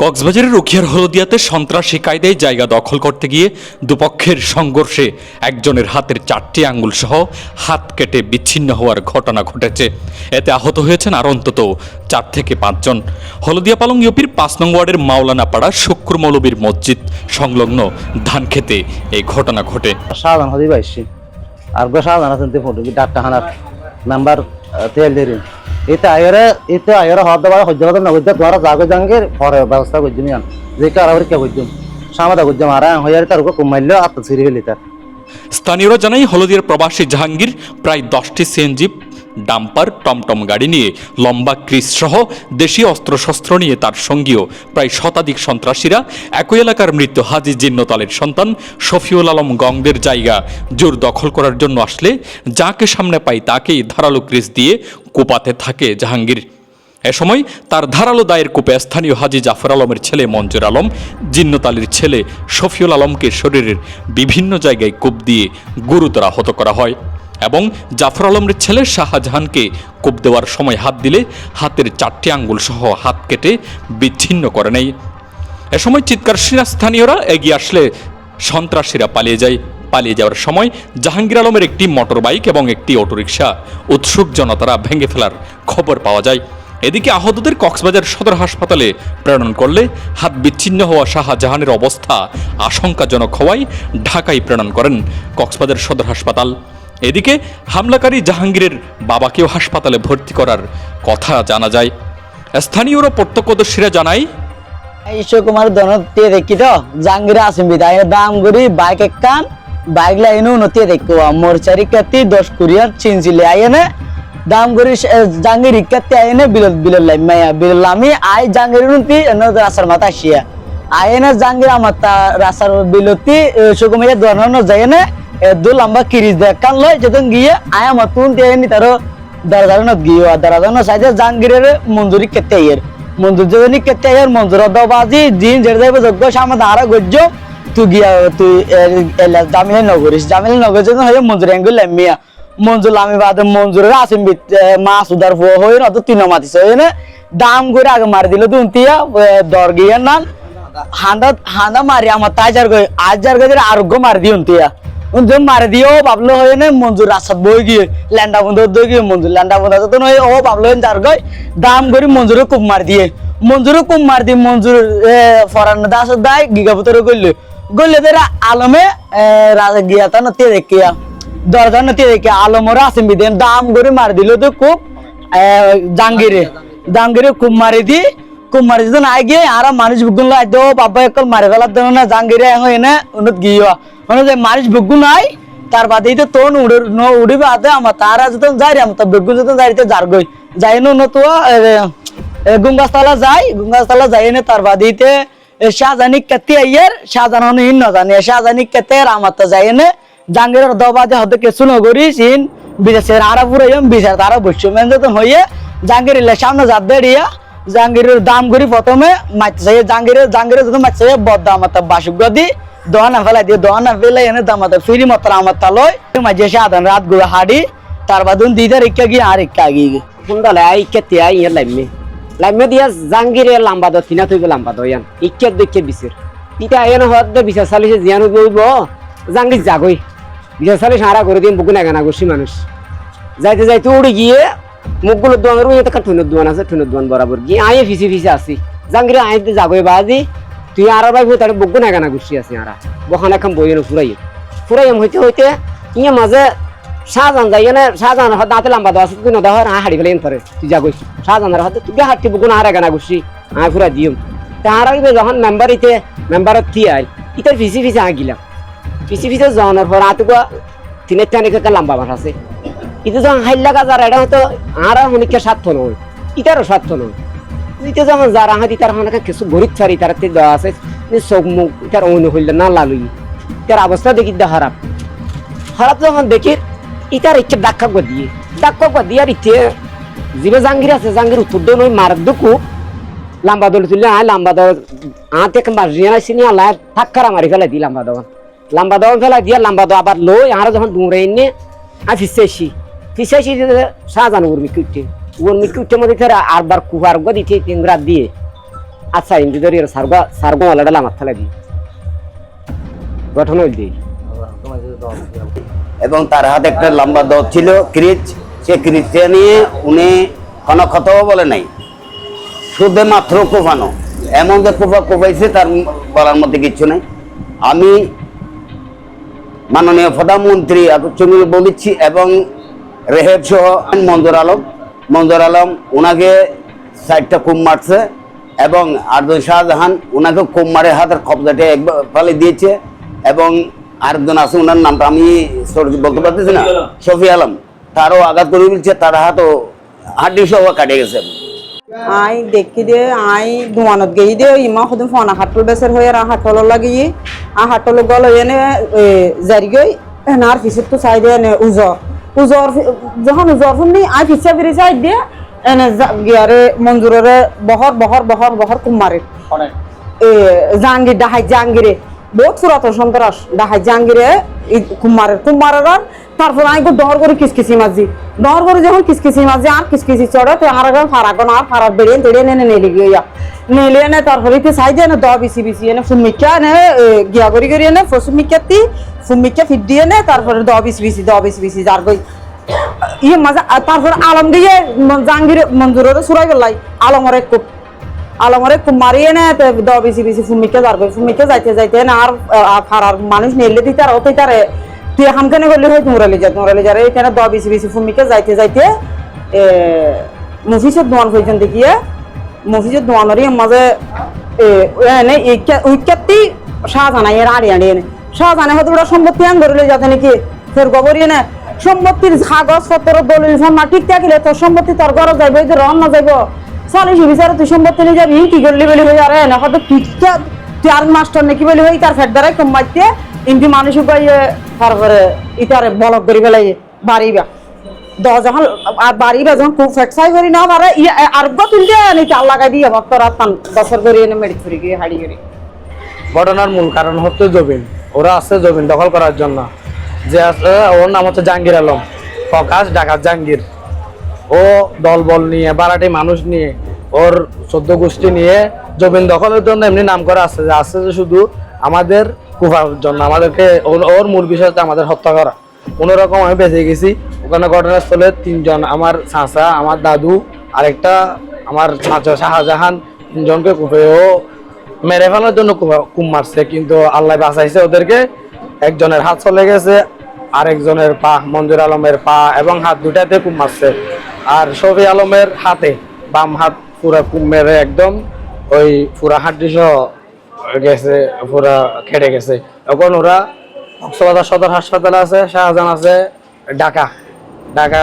কক্সবাজারের রুখিয়ার হলদিয়াতে সন্ত্রাসী কায়দায় জায়গা দখল করতে গিয়ে দুপক্ষের সংঘর্ষে একজনের হাতের 4টি আঙ্গুল সহ হাত কেটে বিচ্ছিন্ন হওয়ার ঘটনা ঘটেছে। এতে আহত হয়েছেন আর অন্তত 4 থেকে 5 জন। হলদিয়া পালং ইউপির 5 নং ওয়ার্ডের মাওলানাপাড়া শুক্র মৌলবীর মসজিদ সংলগ্ন ধানক্ষেতে এই ঘটনা ঘটে। শাহজাহান হদি বাইছি আর গো শাহজাহান আছেন তে ফটো ডাক্তার হানার নাম্বার তেল দেরিন এতে আয়রে হদ দেওয়া হজ্জাত না হজ্জাত দ্বারা জাগো জাঙ্গের পরে ব্যবস্থা করছি নিয়ান যে কারাবরি কে হজ্জুম সামাদা হজ্জা মারা হইয়ার তার কো কমাইল আত সিরি ফেলি তার। স্থানীয়রা জানাই হলদিয়ার প্রবাসী জাহাঙ্গীর প্রায় 10টি সিএনজি ডাম্পার টমটম গাড়ি নিয়ে লম্বা ক্রিস সহ দেশীয় অস্ত্রশস্ত্র নিয়ে তার সঙ্গীয় প্রায় শতাধিক সন্ত্রাসীরা একই এলাকার মৃত হাজি জিন্নতালের সন্তান শফিউল আলম গংদের জায়গা জোর দখল করার জন্য আসলে যাকে সামনে পায় তাকেই ধারালো ক্রিস দিয়ে কোপাতে থাকে জাহাঙ্গীর। এ সময় তার ধারালো দায়ের কূপে স্থানীয় হাজি জাফর আলমের ছেলে মঞ্জুর আলম, জিন্নতালির ছেলে শফিউল আলমকে শরীরের বিভিন্ন জায়গায় কূপ দিয়ে গুরুতর আহত করা হয় এবং জাফর আলমের ছেলে শাহজাহানকে কূপ দেওয়ার সময় হাত দিলে হাতের 4টি আঙ্গুল সহ হাত কেটে বিচ্ছিন্ন করে নেয়। এ সময় চিৎকার স্থানীয়রা এগিয়ে আসলে সন্ত্রাসীরা পালিয়ে যায়। পালিয়ে যাওয়ার সময় জাহাঙ্গীর আলমের একটি মোটর বাইক এবং একটি অটোরিকশা উৎসুক জনতারা ভেঙে ফেলার খবর পাওয়া যায়। এদিকে আহতদের কক্সবাজার সদর হাসপাতালে প্রেরণ করলে হাত বিচ্ছিন্ন হওয়া শাহজাহানের অবস্থা আশঙ্কাজনক হওয়ায় ঢাকায় প্রেরণ করেন কক্সবাজার সদর হাসপাতাল। এদিকে হামলাকারী জাহাঙ্গীরের বাবাকেও হাসপাতালে ভর্তি করার কথা জানা যায়। স্থানীয়রা প্রত্যক্ষদর্শীরা জানায়, ঈশ্বর কুমার দনতে দেখি তো জাহাঙ্গীর আসেন বিদায় দাম করি বাইক একখান বাইক লাইনও নতি দেখো মোরচারি কাতি 10 কুরিয়ার চিনছিলে আইনে দাম করি জাহাঙ্গীর ইকাতে আইনে বিলল মাইয়া বিলল আমি আই জাহাঙ্গীর নতি রাসার মাথা আসিয়া আইনে জাহাঙ্গীর আমার রাসার বিলতি সুকুমাইয়া দনন যায়নে দু লম্বা কিরিজ দেখান লয় যেদিন গিয়ে আয়া মতুন তেনি তার দরজারনত গিয়ে দরজারনত সাইডে জাহাঙ্গীরের মঞ্জুরি কেতে আইয়ের মঞ্জুর যদি কেতে আইয়ের মঞ্জুর দবাজি দিন যেতে যাবে যোগ্য সামনে দাঁড়া গজ্জ তুই গিয়া তুই জামিলে নগরিস জামিলে নগর যখন হয়ে মঞ্জুর এঙ্গুল লামিয়া মঞ্জুর লামি বাদে মঞ্জুরের আসিম মাছ উদার হয়ে না তো 3 মাতিস হয়ে না দাম করে আগে মারি দিল তুই দর গিয়ে না হান্দা মারি আমার তাজার গই আজার গজের আরোগ্য মারি দিও তিয়া মারে দিও বাবলো হয়ে না মঞ্জুর রাস্তাত বই গিয়ে ল্যান্ডা বন্ধ দই গিয়ে মঞ্জুর ল্যান্ডা বন্ধ তো নয় ও বাবলো যার গই দাম করে মঞ্জুরে কুপ মার দিয়ে মঞ্জুরে কুপ মার দিয়ে মঞ্জুর ফরান দাস দায় গিগাবতরে গইলে গইলে তারা আলমে রাজা গিয়া তা নতি দেখিয়া দরজা নতি দেখিয়া আলমরে আসেন বিদেন দাম করে মার দিল তো কুপ জাহাঙ্গীরে কুপ মারি দি কুমার যখন আই গিয়ে আর মানুষ বুগুন লাই দো বাবা একল মারি ফেলার দেন না জাহাঙ্গীরে এনে উন্নত গিয়া মানে যে মানুষ বুগুন নাই তার বাদেই তো তোন উড়িবে আতে আমার তারা যখন যাই রে আমার বেগুন যখন যাইতে যার গই যাই নো তো গুঙ্গাস্তলা যাই এনে তার বাদেইতে শাহজাহানি কেতে আইয়ের শাহজাহান হিন না জানে শাহজাহানি কেতে আমার তো যাই এনে জাহাঙ্গীরের দবাদে হতে কিছু নগরি সিন বিদেশের আরা পুরাইম বিচার তারা বসছে মেন যখন হইয়ে জাহাঙ্গীর সামনে যাত দেড়িয়া জাহাঙ্গীরের দাম করি প্রথমে মাইতে জাহাঙ্গীরের যদি মাইতে বদ্দা আমার বাসুক দি দোহানা ফেলাই দিয়ে দোহানা ফেলে এনে দামাতে ফিরি মাত্র আমার তালয় মাঝে সাধারণ রাত গুলো হাড়ি তার বাদ দিদার ইকা গিয়ে আর ইকা গিয়ে সুন্দর আই কেতে আই ইয়ার লাইমে দিয়া জাহাঙ্গীরে লাম্বা দো থিনা থইবে লাম্বা দো ইয়ান ইকে দেখে বিসির ইটা এনে হদ বিচার চালিছে জিয়ানো গইব জাহাঙ্গীর জাগই বিচার চালিছে হারা করে দিন বুকুনা গানা গসি মানুষ যাইতে যাইতে উড়ে গিয়ে মুখগুলো দোয়ানের ওইটা ঠুনের দোয়ান আছে ঠুনের দোয়ান বরাবর গিয়ে আয়ে ফিসে আসি জাহাঙ্গীরে আইতে জাগই বাজি তুই আর ভাই তার বুকু না গানা গুছি আছি আর বখান এখন বইয়েন ফুরাইম হইতে ইয়ে মাঝে শাহজাহান যাই না শাহজাহান দাঁতে লম্বা দেওয়া আছে তুই নদা হয় হাড়ি ফেলে ধরে তুই যা গইছি শাহজাহানের হাতে তুই হাঁটতে বুকু না হারা গানা গুছি আয় ফুরা দিম তাহার যখন মেম্বারত কি আই ইতার ফিসে গিলাম ফিসে যাওয়ানোর পর আতুকা তিনের টানে লম্বা মাছ আছে ইতে যখন হাইল্লা গাজার এটা হয়তো আর অনেকের স্বার্থ নয় ইতারও স্বার্থ নয় ইতে যেমন যারা হাতি তার অনেকে কিছু গরিব ছাড়ি তার দেওয়া আছে চোখ মুখ ইটার অন্য হইল না লালুই ইটার অবস্থা দেখি খারাপ যখন দেখি ইটার ইচ্ছে ডাক্কা দিয়ে আর ইচ্ছে জিবে জাহাঙ্গীর আছে জাহাঙ্গীর উত্তর দো নয় মার দুকু লাম্বা দল তুললে আয় লাম্বা দল আতে বাজিয়ে নাইছি নিয়ে আল্লাহ ঠাক্কারা মারি ফেলাই দিই লাম্বা দল ফেলাই দিয়ে লাম্বা দল আবার লো আর যখন দৌড়ে এনে আমি ফিসাইছি শাহজাহান উর্মি কুটে মধ্যে আরবার কুহার গদি তিন রাত দিয়ে আচ্ছা ইন্দি ধরি সার্গো ওয়ালাটা আমার থালা দিই গঠন হইল দিই এবং তার হাতে একটা লম্বা দত ছিল ক্রিচ, সে ক্রিচটা নিয়ে উনি কোনো কথাও বলে নাই, শুধু মাত্র কোপানো, এমন যে কোপাইছে তার বলার মধ্যে কিচ্ছু নেই। আমি মাননীয় প্রধানমন্ত্রী আকর্ষণীয় বলেছি এবং রেহেব সহ মঞ্জুর আলম ওনাকে 4টা কুম মারছে এবং আরেকজন শাহজাহান ওনাকে কুম মারে হাতের কবজাটা একবার ফালে দিয়েছে এবং আরেকজন আছে ওনার নামটা আমি বলতে পারতেছি না, শফি আলম, তারও আঘাত করে বলছে, তার হাতও হাড্ডি সহ কাটে গেছে। আই দেখি দে আই ধোয়ানত গেই দে ইমা খুদ ফোনা হাটল বেসের হয়ে আর হাটল লাগিয়ে আর হাটল গল এনে জারি গই নার ফিসিত তো চাই দে এনে উজর যখন উজর শুনি আই ফিসা ফিরি চাই দে এনে গিয়ারে মঞ্জুরে বহর কুমারে জাহাঙ্গীর ডাহাই জাহাঙ্গীরে বহুত পুরাতন সন্ত্রাস ডাহাই জাহাঙ্গীরে কুমারের তারপর আমি দহর করে কিসকিসি মাঝি দহর করে যখন কিসকিসি মাঝি আর কিসকিসি চড়ে তো আর ফারাগন আর ফারাক বেরিয়ে তেড়ে এনে নেলি গিয়া নেলে এনে তারপরে চাই দিয়ে এনে দ বিসি এনে ফুমিকা এনে গিয়া করি এনে ফুমিকাতি ফুমিকা ফিট দিয়ে এনে তারপরে দ বিসি যার গই ইয়ে মাঝে তারপরে আলম দিয়ে জাহাঙ্গীর মঞ্জুরের সুরাই বেলাই আলমরে কুমারি এনে দ বিসি ফুমিকা যার গই ফুমিকা যাইতে না আর ফারার মানুষ নেলে দিতে আর ওতে তারে তুই এখানখানে গেলে হয় তোমরালি যা এখানে দ বিসি ফুমিকে যাইতে মফিসের দোয়ান পর্যন্ত গিয়ে মফিসের দোয়ানেরই মাঝে উইকেটটি শাহজাহান এর আড়ি এনে শাহজাহানে হয়তো ওরা সম্পত্তি আন ধরলে যাতে নাকি ফের গোবরই এনে সম্পত্তির কাগজ পত্র দলিল ফর্মা ঠিক থাকিলে তোর সম্পত্তি তোর ঘরে যাইব এই যে রন না যাইব চালিশ বিচারে তুই সম্পত্তি নিয়ে যাবি কি করলি বলি হয়ে আরে না হয়তো তুই আর মাস্টার নাকি বলি হই তার ফের দ্বারাই কম মাইতে কিন্তু মানুষ তারপরে ইটারে বলক করি পেলাই বাড়িবা যখন আর বাড়িবা যখন খুব ফেকসাই করি না পারে আরোগ্য তুলতে নিতে আল্লাহ দিয়ে ভক্তরা তান বছর করে এনে মেডিক করি গিয়ে হাড়ি করি। ঘটনার মূল কারণ হচ্ছে জমিন, ওরা আসছে জমিন দখল করার জন্য। যে আছে ওর নাম হচ্ছে জাহাঙ্গীর আলম, প্রকাশ ডাকাত জাহাঙ্গীর। ও দলবল নিয়ে বারাটি মানুষ নিয়ে ওর 14 গোষ্ঠী নিয়ে জমিন দখলের জন্য এমনি নাম করা আছে যে শুধু আমাদের কুফার জন্য, আমাদেরকে ওর মূল বিষয় হচ্ছে আমাদের হত্যা করা। কোনোরকম আমি বেঁচে গেছি ওখানে ঘটনাস্থলে 3 জন, আমার চাচা, আমার দাদু, আরেকটা আমার চাচা শাহজাহান, 3 জনকে কুফেও মেরে ফেলার জন্য কুম মারছে, কিন্তু আল্লাহ বাঁচাইছে ওদেরকে। একজনের হাত চলে গেছে, আরেকজনের পা, মঞ্জুর আলমের পা এবং হাত দুটাতে কুম মারছে। আর শফি আলমের হাতে বাম হাত পুরা কুম মেরে একদম ওই পুরা হাড্ডি সহ গেছে, পুরা কেটে গেছে। এখন ওরা কক্সবাজার সদর হাসপাতালে আছে, শাহজাহান আছে ঢাকা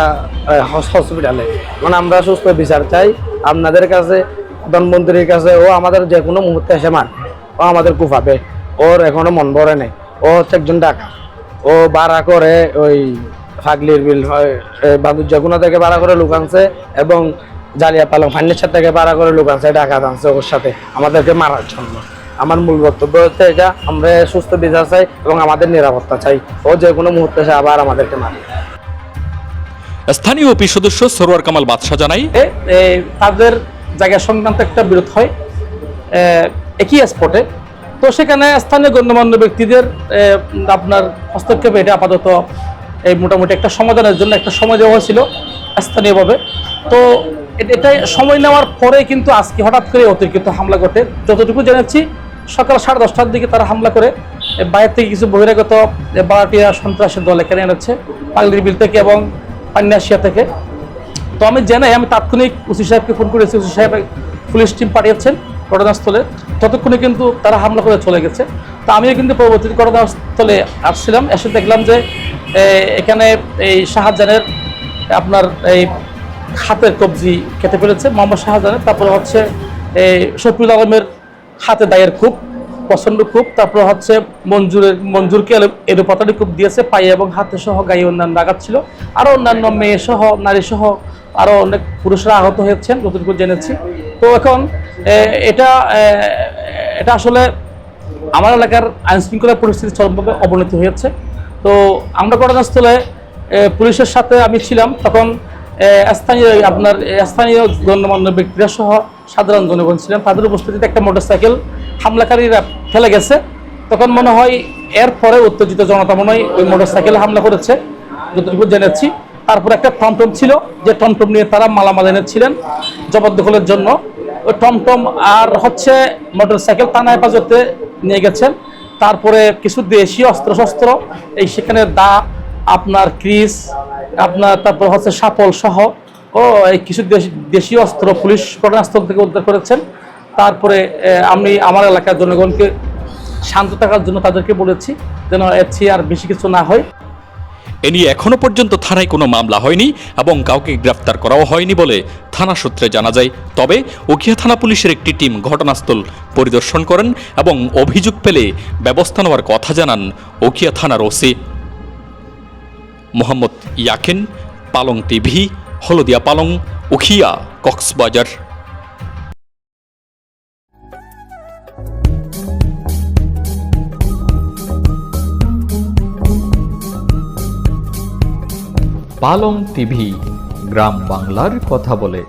হসপিটালে। মানে আমরা সুস্থ বিচার চাই আপনাদের কাছে, প্রধানমন্ত্রীর কাছে। ও আমাদের যে কোনো মুহূর্তে এসে মারবে, ও আমাদের কুফাবে, ওর এখনো মন ভরে নেই। ও হচ্ছে একজন ডাকা, ও ভাড়া করে ওই ফাগলির বিল বাদুজ্জাগুনা থেকে ভাড়া করে লোক আনছে এবং জালিয়া পালং ফার্নিচার থেকে ভাড়া করে লোক আনছে, ডাকা আনছে ওর সাথে আমাদেরকে মারার জন্য। আমার মূল বক্তব্য হচ্ছে এটা, আমরা সুস্থ বিচার চাই এবং আমাদের নিরাপত্তা চাই। ও যে কোনো মুহূর্তে সে আবার আমাদেরকে মারে। স্থানীয় ওপি সদস্য সরোয়ার কামাল বাদশা জানাই, তাদের জায়গা সংক্রান্ত একটা বিরোধ হয় একই স্পটে। তো সেখানে স্থানীয় গণ্যমান্য ব্যক্তিদের আপনার হস্তক্ষেপে এটা আপাতত এই মোটামুটি একটা সমাধানের জন্য একটা সময় দেওয়া হয়েছিল স্থানীয়ভাবে। তো এটাই সময় নেওয়ার পরে কিন্তু আজকে হঠাৎ করে অতিরিক্ত হামলা ঘটে। যতটুকু জেনেছি সকাল 10:30টার দিকে তারা হামলা করে বাইরে থেকে কিছু বহিরাগত বারাটিয়া সন্ত্রাসের দল এখানে এনেছে পাগলির বিল থেকে এবং পান্নাশিয়া থেকে। তো আমি জানাই, আমি তাৎক্ষণিক ওসি সাহেবকে ফোন করেছি, ওসি সাহেব পুলিশ টিম পাঠিয়েছেন ঘটনাস্থলে। ততক্ষণে কিন্তু তারা হামলা করে চলে গেছে। তো আমিও কিন্তু পরবর্তী ঘটনাস্থলে আসছিলাম, এসে দেখলাম যে এখানে এই শাহজাহানের আপনার এই হাতের কবজি কেটে ফেলেছে মোহাম্মদ শাহজাহানের। তারপরে হচ্ছে এই শফিউল আলমের হাতে দায়ের খুব প্রচণ্ড খুব, তারপরে হচ্ছে মঞ্জুরকে এলোপাতাড়ি খুব দিয়েছে পায়ে এবং হাতে সহ, গায়ে অন্যান্য আঘাত ছিল। আরও অন্যান্য মেয়ে সহ, নারী সহ আরও অনেক পুরুষরা আহত হয়েছেন যতটুকু জেনেছি। তো এখন এটা আসলে আমার এলাকার আইনশৃঙ্খলা পরিস্থিতি চরমভাবে অবনতি হয়েছে। তো আমরা ঘটনাস্থলে পুলিশের সাথে আমি ছিলাম, তখন স্থানীয় গণ্যমান্য ব্যক্তিরা সহ সাধারণ জনগণ ছিলেন, তাদের উপস্থিতিতে একটা মোটরসাইকেল হামলাকারীরা ফেলে গেছে। তখন মনে হয় এরপরে উত্তেজিত জনতা মনে হয় ওই মোটরসাইকেল হামলা করেছে, যতটুকু জেনেছি। তারপর একটা টমটম ছিল, যে টমটম নিয়ে তারা মালামাল এনেছিলেন জবরদখলের জন্য। ওই টমটম আর হচ্ছে মোটরসাইকেল থানা হেফাজতে নিয়ে গেছেন। তারপরে কিছু দেশীয় অস্ত্রশস্ত্র, এই সেখানে দা, আপনার ক্রিস, আপনার তারপর হচ্ছে সাপল সহ ও এই কিছু দেশীয় অস্ত্র পুলিশ ঘটনাস্থল থেকে উদ্ধার করেছেন। তারপরে আমি আমার এলাকার জনগণকে শান্ত থাকার জন্য তাদেরকে বলেছি যেন এর চেয়ে আর বেশি কিছু না হয়। এ নিয়ে এখনো পর্যন্ত থানায় কোনো মামলা হয়নি এবং কাউকে গ্রেফতার করাও হয়নি বলে থানা সূত্রে জানা যায়। তবে উখিয়া থানা পুলিশের একটি টিম ঘটনাস্থল পরিদর্শন করেন এবং অভিযোগ পেলে ব্যবস্থা নেওয়ার কথা জানান উখিয়া থানার ওসি মোহাম্মদ ইয়াকিন। পালং টিভি, হলদিয়া পালং, উখিয়া, কক্সবাজার। পালং টিভি, গ্রাম বাংলার কথা বলে।